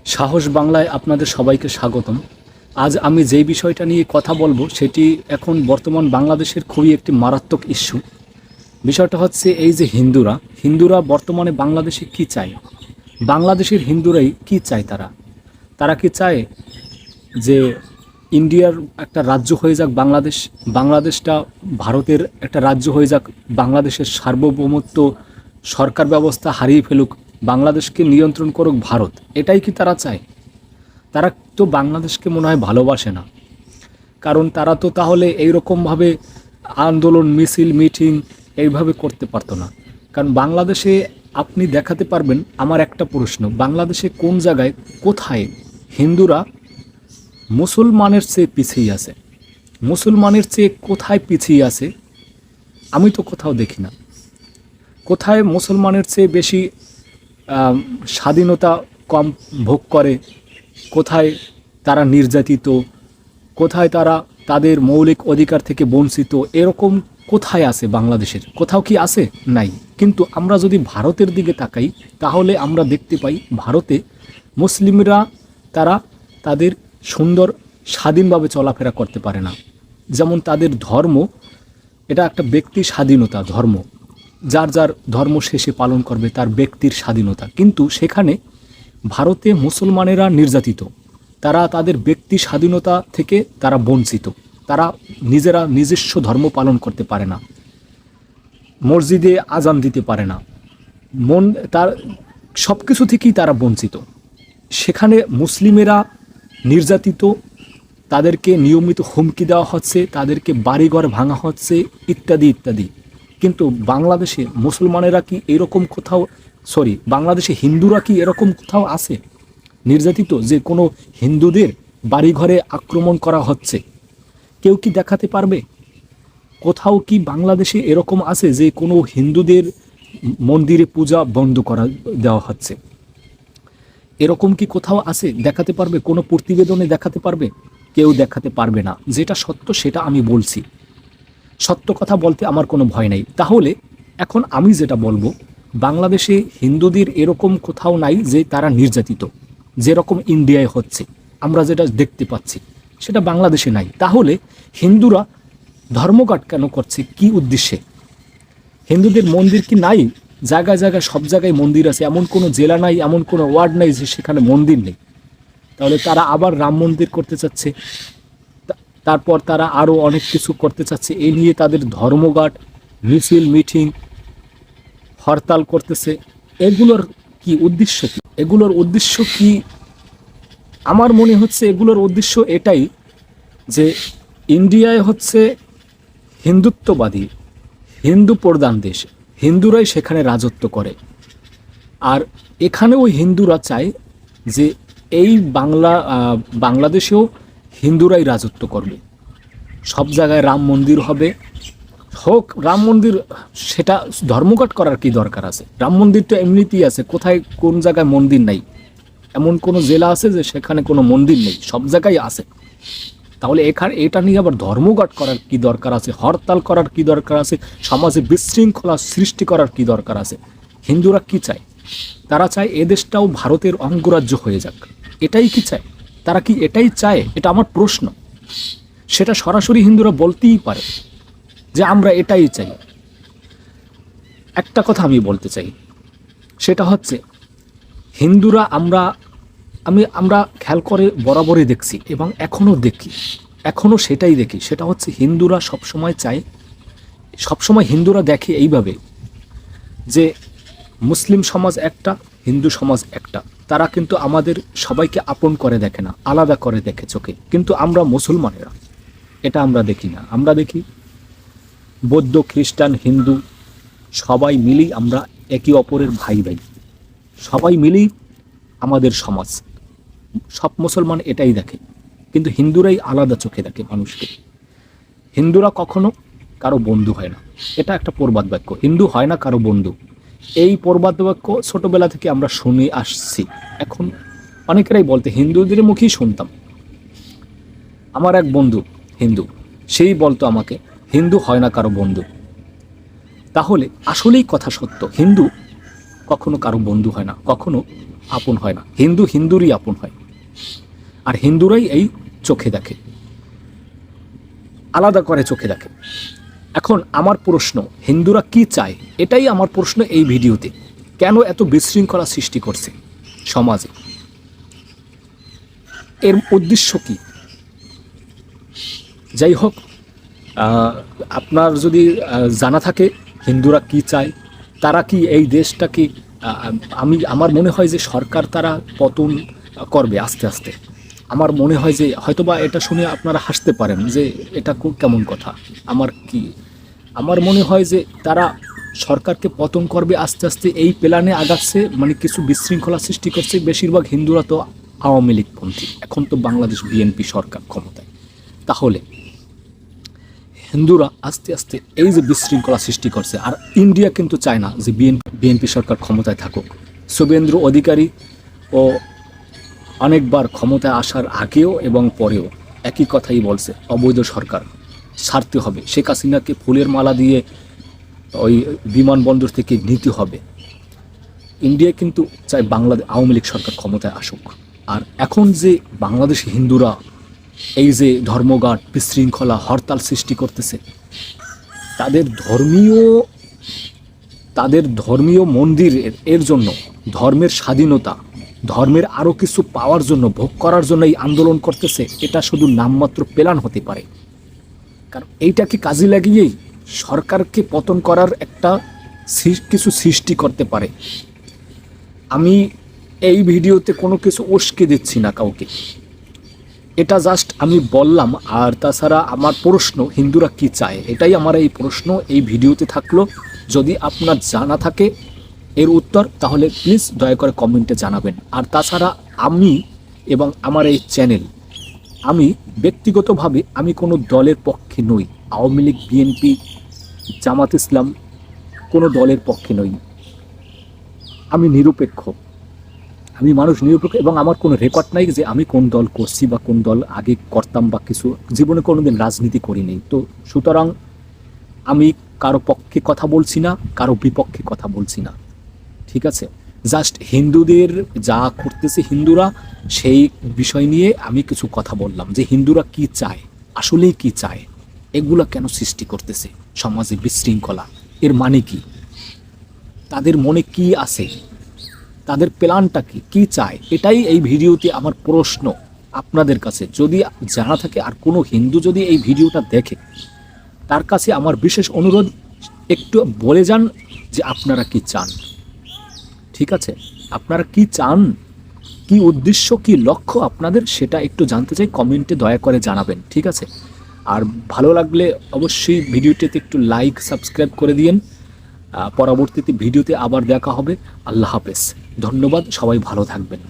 সাহস বাংলায় আপনাদের সবাইকে স্বাগতম। আজ আমি যেই বিষয়টা নিয়ে কথা বলবো সেটি এখন বর্তমান বাংলাদেশের খুবই একটি মারাত্মক ইস্যু। বিষয়টা হচ্ছে এই যে হিন্দুরা বর্তমানে বাংলাদেশে কি চায়, বাংলাদেশের হিন্দুরাই কি চায়। তারা কি চায় যে ইন্ডিয়ার একটা রাজ্য হয়ে যাক বাংলাদেশটা ভারতের একটা রাজ্য হয়ে যাক, বাংলাদেশের সার্বভৌমত্ব সরকার ব্যবস্থা হারিয়ে ফেলুক, বাংলাদেশকে নিয়ন্ত্রণ করুক ভারত, এটাই কি তারা চায়? তারা তো বাংলাদেশকে মনে হয় ভালোবাসে না, কারণ তারা তো তাহলে এইরকমভাবে আন্দোলন মিছিল মিটিং এইভাবে করতে পারতো না। কারণ বাংলাদেশে আপনি দেখাতে পারবেন, আমার একটা প্রশ্ন, বাংলাদেশে কোন জায়গায় কোথায় হিন্দুরা মুসলমানের চেয়ে পিছিয়ে আছে? মুসলমানের চেয়ে কোথায় পিছিয়ে আছে? আমি তো কোথাও দেখি না। কোথায় মুসলমানের চেয়ে বেশি স্বাধীনতা কম ভোগ করে, কোথায় তারা নির্যাতিত, কোথায় তারা তাদের মৌলিক অধিকার থেকে বঞ্চিত, এরকম কোথায় আছে? বাংলাদেশের কোথাও কি আছে? নাই। কিন্তু আমরা যদি ভারতের দিকে তাকাই তাহলে আমরা দেখতে পাই ভারতে মুসলিমরা তারা তাদের সুন্দর স্বাধীনভাবে চলাফেরা করতে পারে না। যেমন তাদের ধর্ম, এটা একটা ব্যক্তি স্বাধীনতা, ধর্ম যার যার ধর্ম শেষে পালন করবে, তার ব্যক্তির স্বাধীনতা। কিন্তু সেখানে ভারতে মুসলমানেরা নির্যাতিত, তারা তাদের ব্যক্তি স্বাধীনতা থেকে তারা বঞ্চিত, তারা নিজস্ব ধর্ম পালন করতে পারে না, মসজিদে আজান দিতে পারে না, তার সব কিছু থেকেই তারা বঞ্চিত। সেখানে মুসলিমেরা নির্যাতিত, তাদেরকে নিয়মিত হুমকি দেওয়া হচ্ছে, তাদেরকে বাড়িঘর ভাঙা হচ্ছে, ইত্যাদি ইত্যাদি। কিন্তু বাংলাদেশে মুসলমানেরা কি এরকম কোথাও, বাংলাদেশে হিন্দুরা কি এরকম কোথাও আছে নির্যাতিত যে কোনো হিন্দুদের বাড়িঘরে আক্রমণ করা হচ্ছে? কেউ কি দেখাতে পারবে? কোথাও কি বাংলাদেশে এরকম আছে যে কোনো হিন্দুদের মন্দিরে পূজা বন্ধ করা দেওয়া হচ্ছে? এরকম কি কোথাও আছে? দেখাতে পারবে? কোনো প্রতিবেদনে দেখাতে পারবে? কেউ দেখাতে পারবে না। যেটা সত্য সেটা আমি বলছি, সত্য কথা বলতে আমার কোনো ভয় নেই। তাহলে এখন আমি যেটা বলবো, বাংলাদেশে হিন্দুদের এরকম কোথাও নাই যে তারা নির্যাতিত, যেরকম ইন্ডিয়ায় হচ্ছে, আমরা যেটা দেখতে পাচ্ছি সেটা বাংলাদেশে নাই। তাহলে হিন্দুরা ধর্মঘট কেন করছে? কি উদ্দেশ্যে? হিন্দুদের মন্দির কি নাই? জায়গায় জায়গায় সব জায়গায় মন্দির আছে, এমন কোনো জেলা নাই, এমন কোনো ওয়ার্ড নাই যে সেখানে মন্দির নেই। তাহলে তারা আবার রাম মন্দির করতে চাচ্ছে, তারপর তারা আরও অনেক কিছু করতে চাচ্ছে। এই নিয়ে তাদের ধর্মঘট, মিছিল মিটিং, হরতাল করতেছে। এগুলোর কি উদ্দেশ্য? কি এগুলোর উদ্দেশ্য কি? আমার মনে হচ্ছে এগুলোর উদ্দেশ্য এটাই যে ইন্ডিয়ায় হচ্ছে হিন্দুত্ববাদী, হিন্দু প্রধান দেশ, হিন্দুরাই সেখানে রাজত্ব করে। আর এখানেও হিন্দুরা চায় যে এই বাংলাদেশেও হিন্দুরাই রাজত্ব করবে, সব জায়গায় রাম মন্দির হবে, হোক রাম মন্দির। সেটা ধর্মঘট করার কি দরকার আছে? রাম মন্দিরটা এমনিতেই আছে, কোথায় কোন জায়গায় মন্দির নাই? এমন কোনো জেলা আছে যে সেখানে কোনো মন্দির নেই? সব জায়গায় আছে। তাহলে এটা নিয়ে আবার ধর্মঘট করার কি দরকার আছে? হরতাল করার কি দরকার আছে? সমাজে বিশৃঙ্খলা সৃষ্টি করার কি দরকার আছে? হিন্দুরা কি চায়? তারা চায় এদেশটাও ভারতের অঙ্গরাজ্য হয়ে যাক। এটাই কি চায়? তারা কি এটাই চায়? এটা আমার প্রশ্ন। সেটা সরাসরি হিন্দুরা বলতেই পারে যে আমরা এটাই চাই। একটা কথা আমি বলতে চাই, সেটা হচ্ছে হিন্দুরা আমরা খেয়াল করে বরাবরই দেখছি এবং এখনও সেটাই দেখি। সেটা হচ্ছে হিন্দুরা সবসময় চায়, সবসময় হিন্দুরা দেখে এইভাবে যে মুসলিম সমাজ একটা, হিন্দু সমাজ একটা। তারা কিন্তু আমাদের সবাইকে আপন করে দেখে না, আলাদা করে দেখে চোখে। কিন্তু আমরা মুসলমানেরা এটা আমরা দেখি না। আমরা দেখি বৌদ্ধ, খ্রিস্টান, হিন্দু সবাই মিলেই আমরা একে অপরের ভাই ভাই, সবাই মিলেই আমাদের সমাজ। সব মুসলমান এটাই দেখে, কিন্তু হিন্দুরাই আলাদা চোখে দেখে মানুষকে। হিন্দুরা কখনো কারো বন্ধু হয় না, এটা একটা প্রবাদ বাক্য। হিন্দু হয় না কারো বন্ধু, এই প্রবাদ বাক্য ছোটবেলা থেকে আমরা শুনে আসছি। এখন অনেকেরাই বলতে, হিন্দুদের মুখেই শুনতাম। আমার এক বন্ধু হিন্দু, সেই বলতো আমাকে, হিন্দু হয় না কারো বন্ধু। তাহলে আসলেই কথা সত্য, হিন্দু কখনো কারো বন্ধু হয় না, কখনো আপন হয় না, হিন্দু হিন্দুরই আপন হয়, আর হিন্দুরাই এই চোখে দেখে, আলাদা করে চোখে দেখে। এখন আমার প্রশ্ন, হিন্দুরা কি চায়? এটাই আমার প্রশ্ন এই ভিডিওতে। কেন এত বিশৃঙ্খলা সৃষ্টি করছে সমাজে? এর উদ্দেশ্য কি? যাই হোক, আপনার যদি জানা থাকে হিন্দুরা কি চায়, তারা কি এই দেশটাকে, আমার মনে হয় যে সরকার তারা পতন করবে আস্তে আস্তে। আমার মনে হয় যে হয়তোবা এটা শুনে আপনারা হাসতে পারেন যে এটা কেমন কথা। আমার মনে হয় যে তারা সরকারকে পতন করবে আস্তে আস্তে, এই প্ল্যানে আগাচ্ছে, মানে কিছু বিশৃঙ্খলা সৃষ্টি করছে। বেশিরভাগ হিন্দুরা তো আওয়ামী লীগপন্থী, এখন তো বাংলাদেশ বিএনপি সরকার ক্ষমতায়। তাহলে হিন্দুরা আস্তে আস্তে এই যে বিশৃঙ্খলা সৃষ্টি করছে, আর ইন্ডিয়া কিন্তু চায় না যে বিএনপি সরকার ক্ষমতায় থাকুক। শুভেন্দু অধিকারী ও অনেকবার ক্ষমতায় আসার আগেও এবং পরেও একই কথাই বলছে, অবৈধ সরকার ছাড়তে হবে, শেখ হাসিনাকে ফুলের মালা দিয়ে ওই বিমানবন্দর থেকে নিতে হবে। ইন্ডিয়া কিন্তু চায় বাংলাদেশ আওয়ামী লীগ সরকার ক্ষমতায় আসুক। আর এখন যে বাংলাদেশ হিন্দুরা এই যে ধর্মঘট, বিশৃঙ্খলা, হরতাল সৃষ্টি করতেছে, তাদের ধর্মীয় মন্দির এর জন্য, ধর্মের স্বাধীনতা, ধর্মের আরও কিছু পাওয়ার জন্য, ভোগ করার জন্য এই আন্দোলন করতেছে। এটা শুধু নামমাত্র প্ল্যান হতে পারে, কারণ এইটাকে কাজে লাগিয়েই সরকারকে পতন করার একটা কিছু সৃষ্টি করতে পারে। আমি এই ভিডিওতে কোনো কিছু উস্কে দিচ্ছি না কাউকে, এটা জাস্ট আমি বললাম। আর তাছাড়া আমার প্রশ্ন, হিন্দুরা কি চায়, এটাই আমার এই প্রশ্ন এই ভিডিওতে থাকলো। যদি আপনার জানা থাকে এর উত্তর, তাহলে প্লিজ দয়া করে কমেন্টে জানাবেন। আর তাছাড়া আমি এবং আমার এই চ্যানেল, আমি ব্যক্তিগতভাবে আমি কোনো দলের পক্ষে নই। আওয়ামী লীগ, বিএনপি, জামাত ইসলাম কোনো দলের পক্ষে নই। আমি নিরপেক্ষ, আমি মানুষ নিরপেক্ষ, এবং আমার কোনো রেকর্ড নাই যে আমি কোন দল করছি বা কোন দল আগে করতাম বা কিছু, জীবনে কোনোদিন রাজনীতি করিনি। তো সুতরাং আমি কারো পক্ষে কথা বলছি না, কারো বিপক্ষে কথা বলছি না, ঠিক আছে? জাস্ট হিন্দুদের যা করতেছে হিন্দুরা, সেই বিষয় নিয়ে আমি কিছু কথা বললাম যে হিন্দুরা কি চায়, আসলেই কি চায়, এগুলা কেন সৃষ্টি করতেছে সমাজে বিশৃঙ্খলা, এর মানে কি, তাদের মনে কি আছে, তাদের প্ল্যানটা কি চায়, এটাই এই ভিডিওতে আমার প্রশ্ন আপনাদের কাছে। যদি জানা থাকে, আর কোনো হিন্দু যদি এই ভিডিওটা দেখে, তার কাছে আমার বিশেষ অনুরোধ, একটু বলে যান যে আপনারা কি চান, ঠিক আছে? আপনারা কি চান, কি উদ্দেশ্য, কি লক্ষ্য আপনাদের, সেটা একটু জানতে চাই, কমেন্টে দয়া করে জানাবেন, ঠিক আছে? আর ভালো লাগলে অবশ্যই ভিডিওটিতে একটু লাইক, সাবস্ক্রাইব করে দিয়েন। পরবর্তীতে ভিডিওতে আবার দেখা হবে। আল্লাহ হাফেজ, ধন্যবাদ, সবাই ভালো থাকবেন।